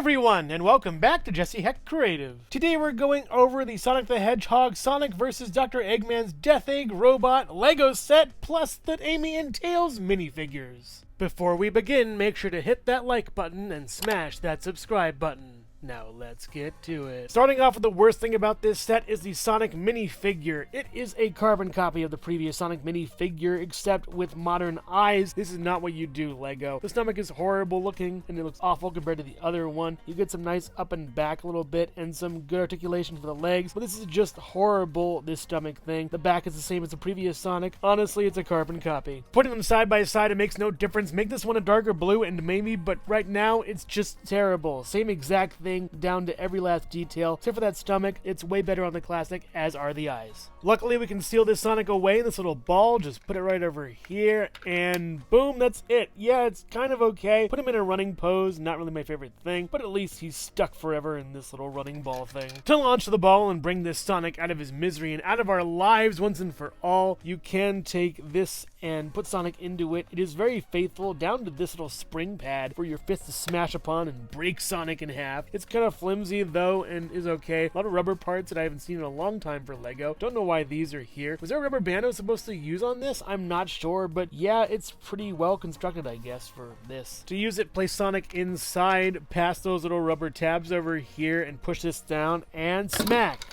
everyone, and welcome back to Jesse Hecht Creative. Today we're going over the Sonic the Hedgehog Sonic vs. Dr. Eggman's Death Egg Robot Lego set, plus the Amy and Tails minifigures. Before we begin, make sure to hit that like button and smash that subscribe button. Now let's get to it. Starting off with the worst thing about this set is the Sonic minifigure. It is a carbon copy of the previous Sonic minifigure, except with modern eyes. This is not what you do, Lego. The stomach is horrible looking, and it looks awful compared to the other one. You get some nice up and back a little bit, and some good articulation for the legs, but this is just horrible, this stomach thing. The back is the same as the previous Sonic. Honestly, it's a carbon copy. Putting them side by side, it makes no difference. Make this one a darker blue, and maybe, but right now, it's just terrible. Same exact thing, down to every last detail. Except for that stomach, it's way better on the classic, as are the eyes. Luckily, we can seal this Sonic away in this little ball. Just put it right over here, and boom, that's it. Yeah, it's kind of okay. Put him in a running pose, not really my favorite thing, but at least he's stuck forever in this little running ball thing. To launch the ball and bring this Sonic out of his misery and out of our lives once and for all, you can take this and put Sonic into it. It is very faithful, down to this little spring pad for your fists to smash upon and break Sonic in half. It's kind of flimsy though, and is okay. A lot of rubber parts that I haven't seen in a long time for Lego. Don't know why these are here. Was there a rubber band I was supposed to use on this? I'm not sure, but yeah, it's pretty well constructed, I guess, for this. To use it, place Sonic inside, past those little rubber tabs over here, and push this down, and smack!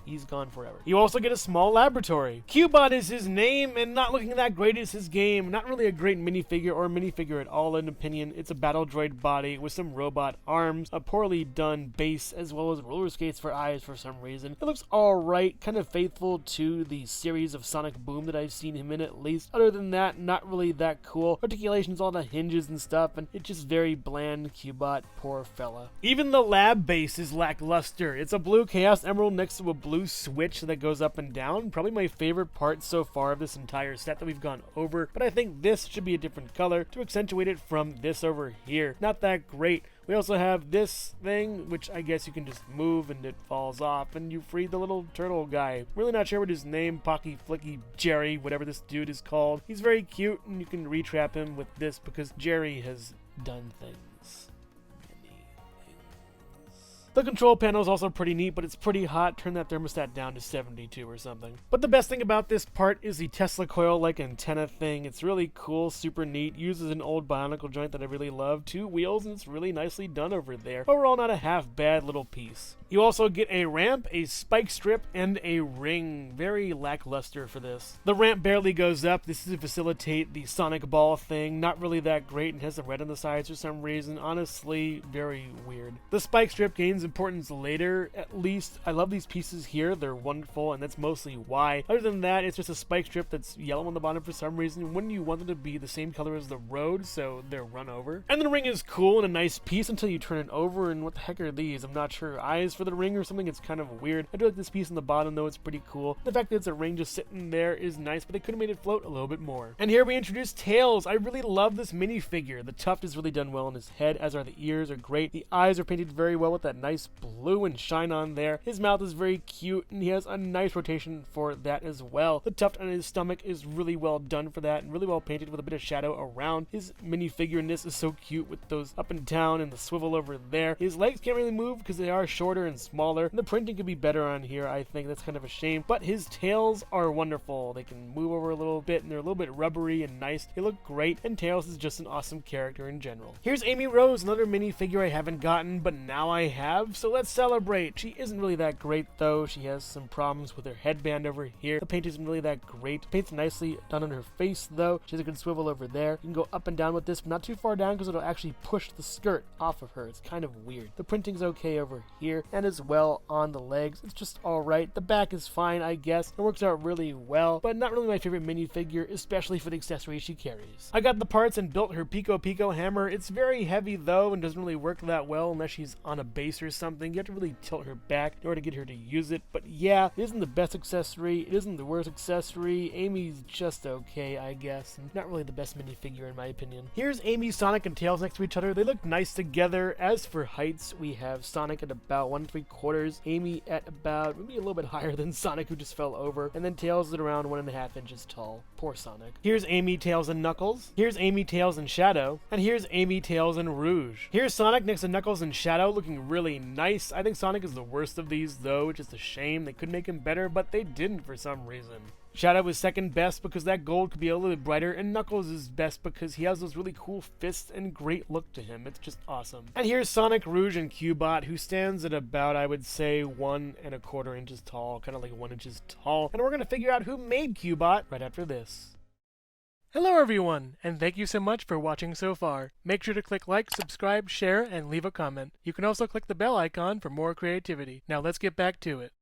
He's gone forever. You also get a small laboratory. Cubot is his name, and not looking that great is his game. Not really a great minifigure or minifigure at all, in opinion. It's a battle droid body with some robot arms, a poorly done base, as well as roller skates for eyes for some reason. It looks alright, kind of faithful to the series of Sonic Boom that I've seen him in at least. Other than that, not really that cool. Articulation's all the hinges and stuff, and it's just very bland. Cubot, poor fella. Even the lab base is lackluster. It's a blue Chaos Emerald next to a blue switch that goes up and down. Probably my favorite part so far of this entire set that we've gone over, but I think this should be a different color to accentuate it from this over here. Not that great. We also have this thing, which I guess you can just move and it falls off, and you free the little turtle guy. Really not sure what his name, Pocky, Flicky, Jerry, whatever this dude is called. He's very cute, and you can retrap him with this because Jerry has done things. The control panel is also pretty neat, but it's pretty hot. Turn that thermostat down to 72 or something. But the best thing about this part is the Tesla coil-like antenna thing. It's really cool, super neat. Uses an old Bionicle joint that I really love. 2 wheels, and it's really nicely done over there. Overall, not a half-bad little piece. You also get a ramp, a spike strip, and a ring. Very lackluster for this. The ramp barely goes up. This is to facilitate the Sonic ball thing. Not really that great, and has some red on the sides for some reason. Honestly, very weird. The spike strip gains importance later, at least. I love these pieces here. They're wonderful, and that's mostly why. Other than that, it's just a spike strip that's yellow on the bottom for some reason. Wouldn't you want them to be the same color as the road, so they're run over? And the ring is cool and a nice piece until you turn it over, and what the heck are these? I'm not sure. Eyes for the ring or something? It's kind of weird. I do like this piece on the bottom, though. It's pretty cool. The fact that it's a ring just sitting there is nice, but they could have made it float a little bit more. And here we introduce Tails. I really love this minifigure. The tuft is really done well on his head, as are the ears are great. The eyes are painted very well with that nice blue and shine on there. His mouth is very cute, and he has a nice rotation for that as well. The tuft on his stomach is really well done for that, and really well painted with a bit of shadow around. His minifigureness is so cute with those up and down and the swivel over there. His legs can't really move because they are shorter and smaller, and the printing could be better on here. I think that's kind of a shame, but his tails are wonderful. They can move over a little bit, and they're a little bit rubbery and nice. They look great, and Tails is just an awesome character in general. Here's Amy Rose, another minifigure I haven't gotten, but now I have, so let's celebrate. She isn't really that great though. She has some problems with her headband over here. The paint isn't really that great. The paint's nicely done on her face though. She has a good swivel over there. You can go up and down with this, but not too far down because it'll actually push the skirt off of her. It's kind of weird. The printing's okay over here, and as well on the legs. It's just alright. The back is fine, I guess. It works out really well, but not really my favorite minifigure, especially for the accessories she carries. I got the parts and built her Pico Pico hammer. It's very heavy though, and doesn't really work that well unless she's on a base or something. You have to really tilt her back in order to get her to use it. But yeah, it isn't the best accessory. It isn't the worst accessory. Amy's just okay, I guess. And not really the best minifigure in my opinion. Here's Amy, Sonic, and Tails next to each other. They look nice together. As for heights, we have Sonic at about 1 1 3/4, Amy at about maybe a little bit higher than Sonic, who just fell over, and then Tails at around 1.5 inches tall. Poor Sonic. Here's Amy, Tails, and Knuckles. Here's Amy, Tails, and Shadow. And here's Amy, Tails, and Rouge. Here's Sonic next to Knuckles and Shadow, looking really nice. I think Sonic is the worst of these, though, which is a shame. They could make him better, but they didn't for some reason. Shadow was second best because that gold could be a little bit brighter, and Knuckles is best because he has those really cool fists and great look to him. It's just awesome. And here's Sonic, Rouge, and Cubot, who stands at about, I would say, 1 1/4 inches tall, kind of like 1 inches tall. And we're going to figure out who made Cubot right after this. Hello everyone, and thank you so much for watching so far. Make sure to click like, subscribe, share, and leave a comment. You can also click the bell icon for more creativity. Now let's get back to it.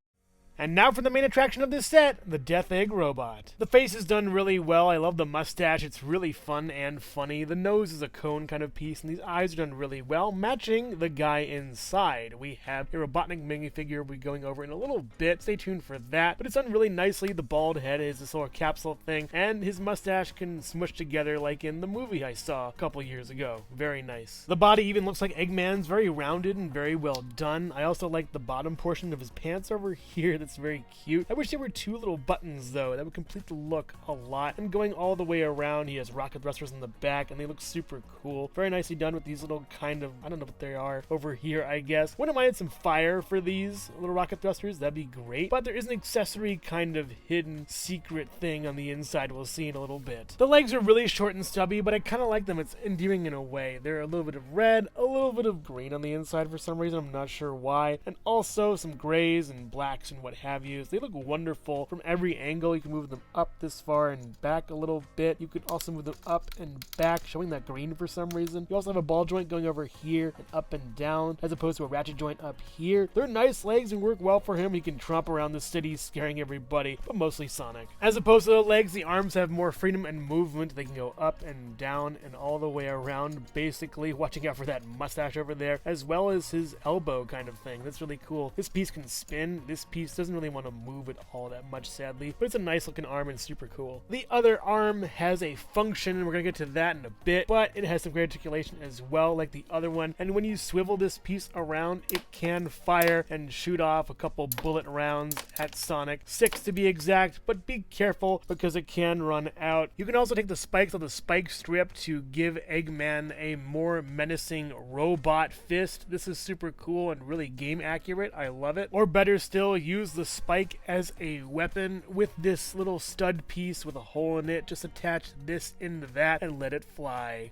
And now for the main attraction of this set, the Death Egg Robot. The face is done really well. I love the mustache. It's really fun and funny. The nose is a cone kind of piece, and these eyes are done really well, matching the guy inside. We have a Robotnik minifigure we'll be going over in a little bit. Stay tuned for that. But it's done really nicely. The bald head is this little capsule thing, and his mustache can smush together like in the movie I saw a couple years ago. Very nice. The body even looks like Eggman's, very rounded and very well done. I also like the bottom portion of his pants over here. It's very cute. I wish there were 2 little buttons though. That would complete the look a lot. And going all the way around, he has rocket thrusters in the back, and they look super cool. Very nicely done with these little kind of, I don't know what they are over here, I guess. Wouldn't mind some fire for these little rocket thrusters. That'd be great. But there is an accessory kind of hidden secret thing on the inside we'll see in a little bit. The legs are really short and stubby, but I kind of like them. It's endearing in a way. They're a little bit of red, a little bit of green on the inside for some reason. I'm not sure why. And also some grays and blacks and what have you. They look wonderful from every angle. You can move them up this far and back a little bit. You could also move them up and back, showing that green for some reason. You also have a ball joint going over here and up and down, as opposed to a ratchet joint up here. They're nice legs and work well for him. He can tromp around the city, scaring everybody, but mostly Sonic. As opposed to the legs, the arms have more freedom and movement. They can go up and down and all the way around, basically. Watching out for that mustache over there, as well as his elbow kind of thing. That's really cool. This piece can spin. This piece doesn't really want to move it all that much, sadly, but it's a nice looking arm and super cool. The other arm has a function, and we're gonna get to that in a bit, but it has some great articulation as well, like the other one. And when you swivel this piece around, it can fire and shoot off a couple bullet rounds at Sonic, 6 to be exact, but be careful because it can run out. You can also take the spikes on the spike strip to give Eggman a more menacing robot fist. This is super cool and really game accurate. I love it. Or better still, use the spike as a weapon with this little stud piece with a hole in it. Just attach this into that and let it fly.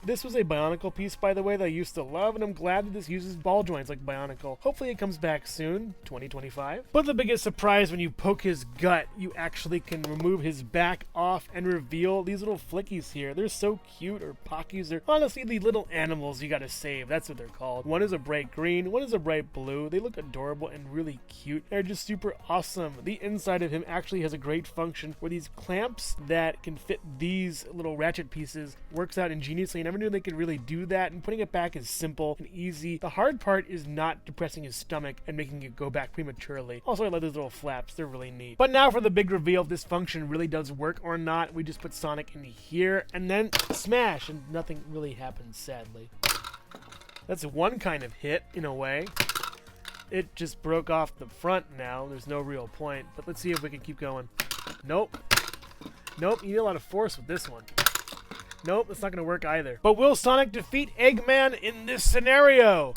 This was a Bionicle piece, by the way, that I used to love, and I'm glad that this uses ball joints like Bionicle. Hopefully it comes back soon, 2025. But the biggest surprise, when you poke his gut, you actually can remove his back off and reveal these little flickies here. They're so cute, or pockies. They're honestly the little animals you gotta save. That's what they're called. One is a bright green, one is a bright blue. They look adorable and really cute. They're just super awesome. The inside of him actually has a great function where these clamps that can fit these little ratchet pieces works out ingeniously, and never knew they could really do that, and putting it back is simple and easy. The hard part is not depressing his stomach and making it go back prematurely. Also, I love those little flaps. They're really neat. But now for the big reveal if this function really does work or not. We just put Sonic in here and then smash, and nothing really happens, sadly. That's one kind of hit, in a way. It just broke off the front now. There's no real point, but let's see if we can keep going. Nope. Nope, you need a lot of force with this one. Nope, that's not going to work either. But will Sonic defeat Eggman in this scenario?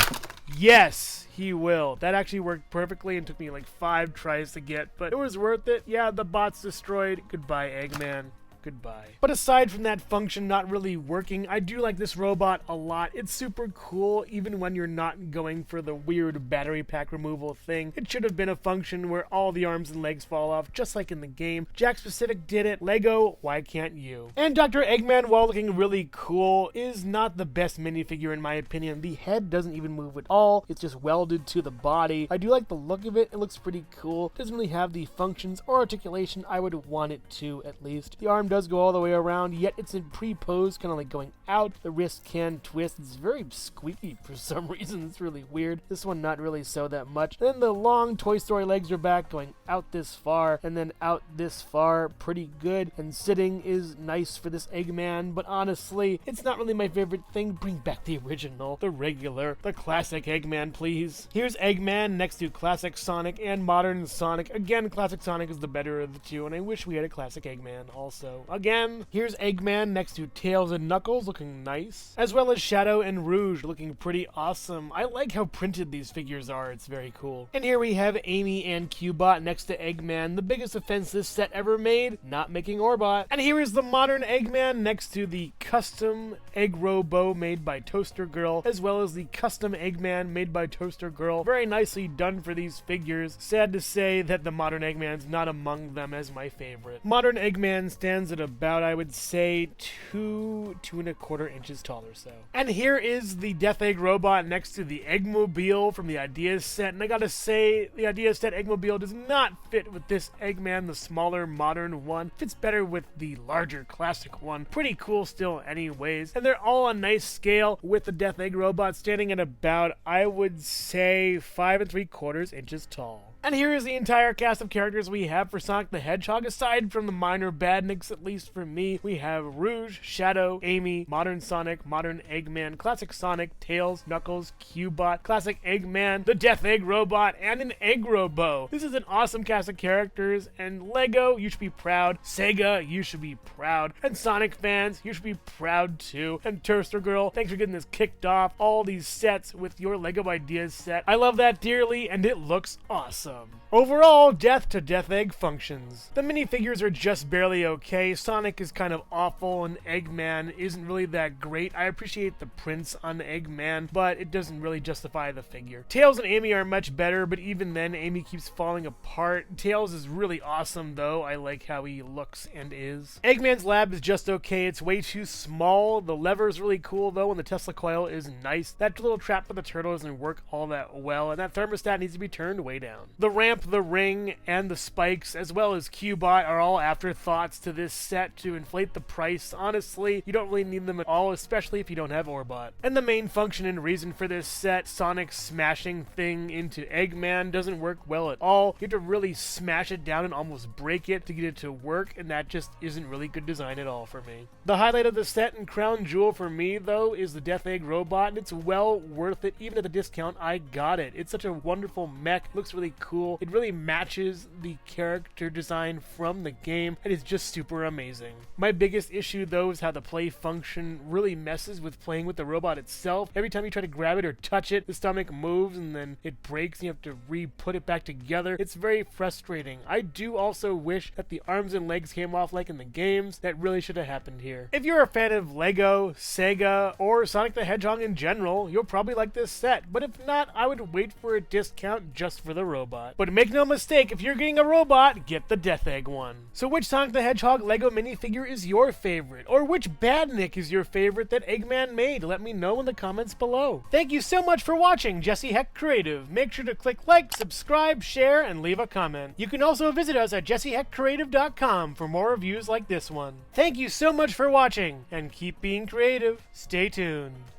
Yes, he will. That actually worked perfectly and took me like 5 tries to get, but it was worth it. Yeah, the bot's destroyed. Goodbye, Eggman. Goodbye. But aside from that function not really working, I do like this robot a lot. It's super cool, even when you're not going for the weird battery pack removal thing. It should have been a function where all the arms and legs fall off, just like in the game. Jakks Pacific did it. Lego, why can't you? And Dr. Eggman, while looking really cool, is not the best minifigure in my opinion. The head doesn't even move at all. It's just welded to the body. I do like the look of it. It looks pretty cool. It doesn't really have the functions or articulation I would want it to, at least. The arm does does go all the way around, yet it's in pre-pose, kind of like going out. The wrist can twist. It's very squeaky for some reason. It's really weird. This one not really so that much. Then the long Toy Story legs are back, going out this far and then out this far. Pretty good. And sitting is nice for this Eggman, but honestly, it's not really my favorite thing. Bring back the original, the regular, the classic Eggman, please. Here's Eggman next to classic Sonic and modern Sonic. Again, classic Sonic is the better of the two, and I wish we had a classic Eggman also. Again, here's Eggman next to Tails and Knuckles, looking nice, as well as Shadow and Rouge, looking pretty awesome. I like how printed these figures are. It's very cool. And here we have Amy and Cubot next to Eggman, the biggest offense this set ever made, not making Orbot. And here is the modern Eggman next to the custom Egg Robo made by Toaster Girl, as well as the custom Eggman made by Toaster Girl. Very nicely done for these figures. Sad to say that the modern Eggman's not among them as my favorite. Modern Eggman stands at about, I would say, 2.25 inches tall or so. And here is the Death Egg Robot next to the Eggmobile from the Ideas set, and I gotta say, the Ideas set Eggmobile does not fit with this Eggman, the smaller modern one. Fits better with the larger classic one. Pretty cool still anyways, and they're all on nice scale, with the Death Egg Robot standing at about, I would say, 5.75 inches tall. And here is the entire cast of characters we have for Sonic the Hedgehog. Aside from the minor badniks, at least for me, we have Rouge, Shadow, Amy, Modern Sonic, Modern Eggman, Classic Sonic, Tails, Knuckles, Cubot, Classic Eggman, the Death Egg Robot, and an Egg Robo. This is an awesome cast of characters, and Lego, you should be proud. Sega, you should be proud. And Sonic fans, you should be proud too. And Toaster Girl, thanks for getting this kicked off. All these sets with your Lego Ideas set. I love that dearly, and it looks awesome. Overall, Death to Death Egg functions. The minifigures are just barely okay. Sonic is kind of awful, and Eggman isn't really that great. I appreciate the prints on Eggman, but it doesn't really justify the figure. Tails and Amy are much better, but even then, Amy keeps falling apart. Tails is really awesome, though. I like how he looks and is. Eggman's lab is just okay. It's way too small. The lever is really cool, though, and the Tesla coil is nice. That little trap for the turtle doesn't work all that well, and that thermostat needs to be turned way down. The ramp, the ring, and the spikes, as well as Cubot, are all afterthoughts to this set to inflate the price. Honestly, you don't really need them at all, especially if you don't have Orbot. And the main function and reason for this set, Sonic's smashing thing into Eggman, doesn't work well at all. You have to really smash it down and almost break it to get it to work, and that just isn't really good design at all for me. The highlight of the set and crown jewel for me, though, is the Death Egg Robot, and it's well worth it. Even at the discount, I got it. It's such a wonderful mech. Looks really cool. It really matches the character design from the game, and it's just super amazing. My biggest issue, though, is how the play function really messes with playing with the robot itself. Every time you try to grab it or touch it, the stomach moves and then it breaks and you have to re-put it back together. It's very frustrating. I do also wish that the arms and legs came off like in the games. That really should have happened here. If you're a fan of Lego, Sega, or Sonic the Hedgehog in general, you'll probably like this set, but if not, I would wait for a discount just for the robot. But make no mistake, if you're getting a robot, get the Death Egg one. So which Sonic the Hedgehog Lego minifigure is your favorite? Or which badnik is your favorite that Eggman made? Let me know in the comments below. Thank you so much for watching Jesse Hecht Creative. Make sure to click like, subscribe, share, and leave a comment. You can also visit us at jessehechtcreative.com for more reviews like this one. Thank you so much for watching, and keep being creative. Stay tuned.